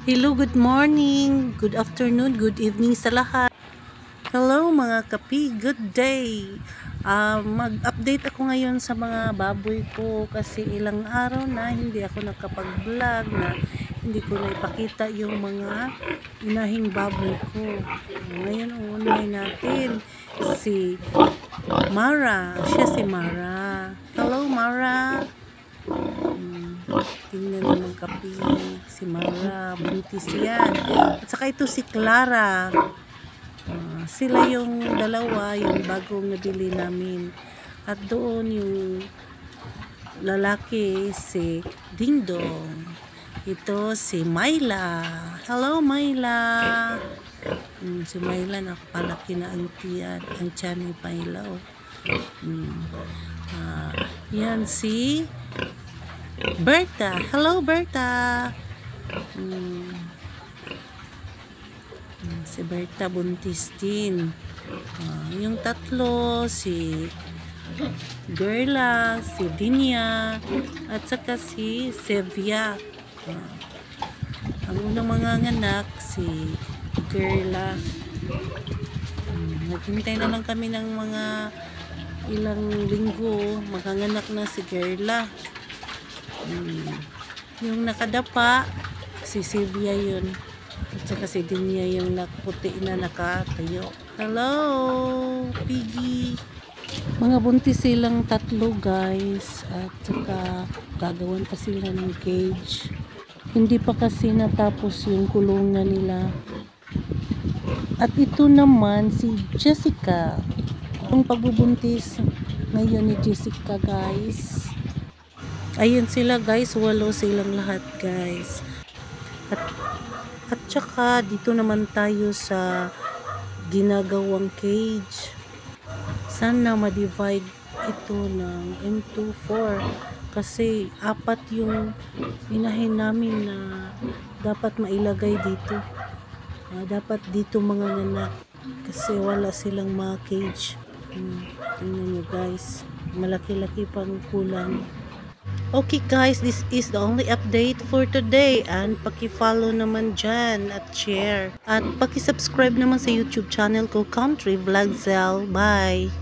Hello, good morning, good afternoon, good evening sa lahat. Hello mga kapi, good day. Mag-update ako ngayon sa mga baboy ko kasi ilang araw na hindi ako nakapag-vlog na hindi ko na ipakita yung mga inahing baboy ko. Ngayon uunahin natin si Mara. Siya si Mara. Hello Mara. Tingnan naman kapi si Mara, buntis yan. At saka ito si Clara. Sila yung dalawa, yung bagong nabili namin. At doon yung lalaki si Dingdong. Ito si Myla. Hello Myla. Si Myla nakapalaki na ang tiyan, ang tiyan ni Myla. Yan si Berta. Hello Berta. Si Berta buntis din. Yung tatlo si Gerla, si Dinya, at saka si Sevia. Ang unang mga anak si Gerla. Naghintay na lang kami ng mga ilang linggo, maghanganak na si Gerla. Yung nakadapa si Silvia yun, at saka si Dinya yung puti na nakatayo. Hello Piggy. Mga buntis silang tatlo guys, at saka gagawan pa sila ng cage. Hindi pa kasi natapos yung kulungan nila. At ito naman si Jessica, ang pagbubuntis ngayon ni Jessica guys. Ayun sila guys, 8 silang lahat guys. At saka dito naman tayo sa ginagawang cage. Sana ma-divide ito ng into 4 kasi 4 yung inahin namin na dapat mailagay dito. Dapat dito mga anak kasi wala silang mga cage. Tingnan nyo guys, malaki-laki pang kulang. Okay guys, this is the only update for today, and paki-follow naman dyan at share at paki-subscribe naman sa YouTube channel ko, Country Vlogzel. Bye!